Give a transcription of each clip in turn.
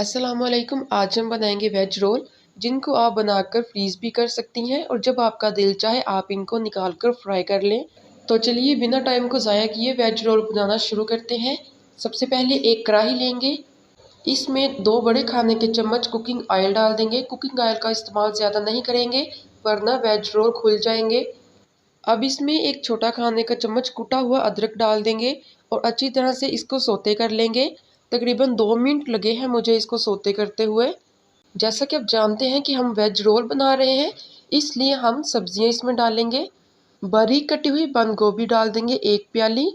अस्सलामुअलैकुम। आज हम बनाएंगे वेज रोल, जिनको आप बनाकर फ्रीज़ भी कर सकती हैं और जब आपका दिल चाहे आप इनको निकाल कर फ्राई कर लें। तो चलिए बिना टाइम को ज़ाया किए वेज रोल बनाना शुरू करते हैं। सबसे पहले एक कढ़ाई लेंगे, इसमें 2 बड़े खाने के चम्मच कुकिंग ऑयल डाल देंगे। कुकिंग ऑयल का इस्तेमाल ज़्यादा नहीं करेंगे वरना वेज रोल खुल जाएंगे। अब इसमें एक छोटा खाने का चम्मच कुटा हुआ अदरक डाल देंगे और अच्छी तरह से इसको सौते कर लेंगे। तकरीबन 2 मिनट लगे हैं मुझे इसको सौते करते हुए। जैसा कि आप जानते हैं कि हम वेज रोल बना रहे हैं, इसलिए हम सब्जियां इसमें डालेंगे। बारीक कटी हुई बंद गोभी डाल देंगे 1 प्याली,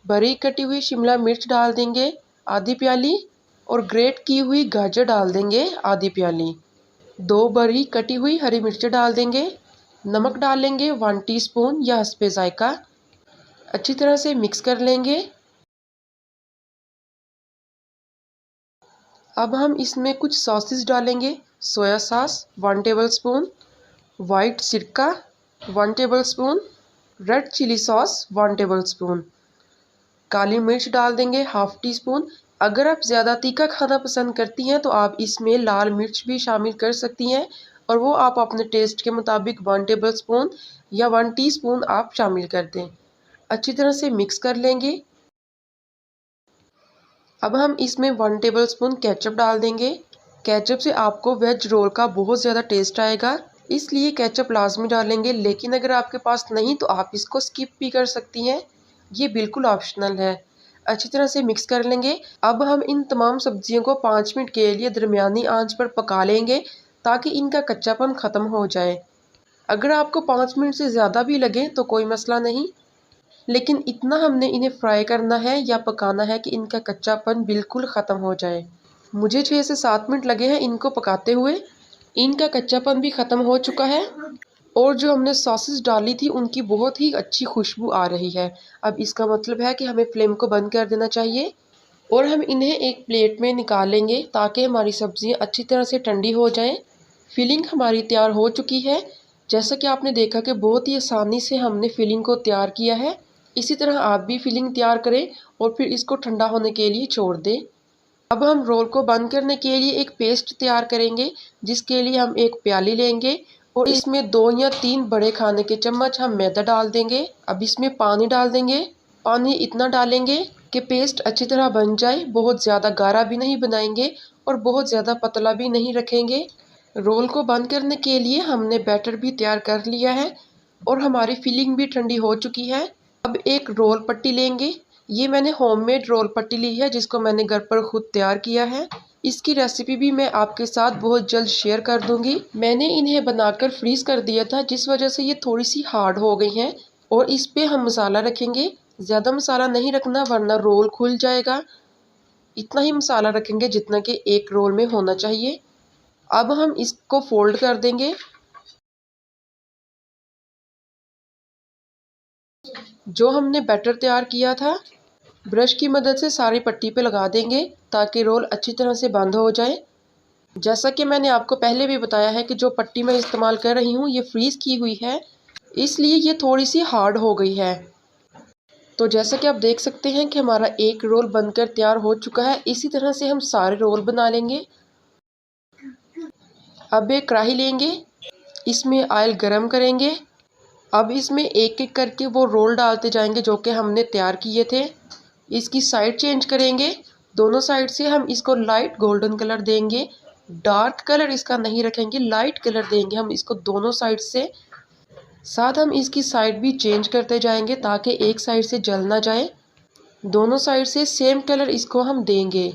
बारीक कटी हुई शिमला मिर्च डाल देंगे आधी प्याली और ग्रेट की हुई गाजर डाल देंगे आधी प्याली। 2 बारीक कटी हुई हरी मिर्च डाल देंगे। नमक डालेंगे 1 टीस्पून या हस्बे जायका। अच्छी तरह से मिक्स कर लेंगे। अब हम इसमें कुछ सॉसेस डालेंगे। सोया सॉस 1 टेबलस्पून, वाइट सिरका 1 tablespoon, red chilli sauce 1 tablespoon, काली मिर्च डाल देंगे हाफ टी स्पून। अगर आप ज़्यादा तीखा खाना पसंद करती हैं तो आप इसमें लाल मिर्च भी शामिल कर सकती हैं और वो आप अपने टेस्ट के मुताबिक 1 टेबलस्पून या 1 टीस्पून आप शामिल कर दें। अच्छी तरह से मिक्स कर लेंगे। अब हम इसमें 1 टेबलस्पून केचप डाल देंगे। केचप से आपको वेज रोल का बहुत ज़्यादा टेस्ट आएगा, इसलिए केचप लाजमी डालेंगे। लेकिन अगर आपके पास नहीं तो आप इसको स्किप भी कर सकती हैं, ये बिल्कुल ऑप्शनल है। अच्छी तरह से मिक्स कर लेंगे। अब हम इन तमाम सब्जियों को 5 मिनट के लिए दरमियानी आंच पर पका लेंगे ताकि इनका कच्चापन ख़त्म हो जाए। अगर आपको 5 मिनट से ज़्यादा भी लगे तो कोई मसला नहीं, लेकिन इतना हमने इन्हें फ्राई करना है या पकाना है कि इनका कच्चापन बिल्कुल ख़त्म हो जाए। मुझे 6 से 7 मिनट लगे हैं इनको पकाते हुए। इनका कच्चापन भी ख़त्म हो चुका है और जो हमने सॉसेस डाली थी उनकी बहुत ही अच्छी खुशबू आ रही है। अब इसका मतलब है कि हमें फ्लेम को बंद कर देना चाहिए और हम इन्हें एक प्लेट में निकाल लेंगे ताकि हमारी सब्जियां अच्छी तरह से ठंडी हो जाएं। फिलिंग हमारी तैयार हो चुकी है। जैसा कि आपने देखा कि बहुत ही आसानी से हमने फिलिंग को तैयार किया है। इसी तरह आप भी फिलिंग तैयार करें और फिर इसको ठंडा होने के लिए छोड़ दें। अब हम रोल को बंद करने के लिए एक पेस्ट तैयार करेंगे, जिसके लिए हम एक प्याली लेंगे और इसमें 2 या 3 बड़े खाने के चम्मच हम मैदा डाल देंगे। अब इसमें पानी डाल देंगे। पानी इतना डालेंगे कि पेस्ट अच्छी तरह बन जाए। बहुत ज़्यादा गाढ़ा भी नहीं बनाएंगे और बहुत ज़्यादा पतला भी नहीं रखेंगे। रोल को बंद करने के लिए हमने बैटर भी तैयार कर लिया है और हमारी फिलिंग भी ठंडी हो चुकी है। अब एक रोल पट्टी लेंगे। ये मैंने होममेड रोल पट्टी ली है, जिसको मैंने घर पर खुद तैयार किया है। इसकी रेसिपी भी मैं आपके साथ बहुत जल्द शेयर कर दूंगी। मैंने इन्हें बनाकर फ्रीज कर दिया था, जिस वजह से ये थोड़ी सी हार्ड हो गई हैं। और इस पे हम मसाला रखेंगे। ज़्यादा मसाला नहीं रखना वरना रोल खुल जाएगा। इतना ही मसाला रखेंगे जितना कि एक रोल में होना चाहिए। अब हम इसको फोल्ड कर देंगे। जो हमने बैटर तैयार किया था ब्रश की मदद से सारी पट्टी पे लगा देंगे ताकि रोल अच्छी तरह से बंद हो जाए। जैसा कि मैंने आपको पहले भी बताया है कि जो पट्टी मैं इस्तेमाल कर रही हूँ ये फ्रीज़ की हुई है, इसलिए ये थोड़ी सी हार्ड हो गई है। तो जैसा कि आप देख सकते हैं कि हमारा एक रोल बनकर तैयार हो चुका है। इसी तरह से हम सारे रोल बना लेंगे। अब एक कढ़ाई लेंगे, इसमें ऑयल गरम करेंगे। अब इसमें एक एक करके वो रोल डालते जाएंगे जो कि हमने तैयार किए थे। इसकी साइड चेंज करेंगे। दोनों साइड से हम इसको लाइट गोल्डन कलर देंगे। डार्क कलर इसका नहीं रखेंगे, लाइट कलर देंगे हम इसको दोनों साइड से। साथ हम इसकी साइड भी चेंज करते जाएंगे ताकि एक साइड से जल ना जाए। दोनों साइड से सेम कलर इसको हम देंगे।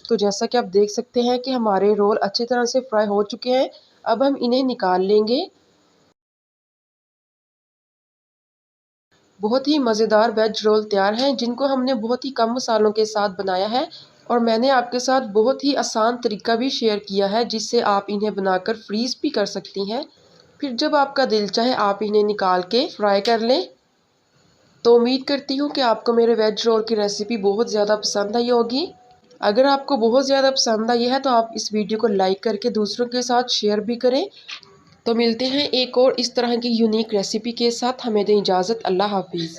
तो जैसा कि आप देख सकते हैं कि हमारे रोल अच्छी तरह से फ्राई हो चुके हैं। अब हम इन्हें निकाल लेंगे। बहुत ही मज़ेदार वेज रोल तैयार हैं, जिनको हमने बहुत ही कम मसालों के साथ बनाया है और मैंने आपके साथ बहुत ही आसान तरीका भी शेयर किया है जिससे आप इन्हें बनाकर फ्रीज़ भी कर सकती हैं। फिर जब आपका दिल चाहे आप इन्हें निकाल के फ्राई कर लें। तो उम्मीद करती हूँ कि आपको मेरे वेज रोल की रेसिपी बहुत ज़्यादा पसंद आई होगी। अगर आपको बहुत ज़्यादा पसंद आई है तो आप इस वीडियो को लाइक करके दूसरों के साथ शेयर भी करें। तो मिलते हैं एक और इस तरह की यूनिक रेसिपी के साथ। हमें दें इजाज़त। अल्लाह हाफिज़।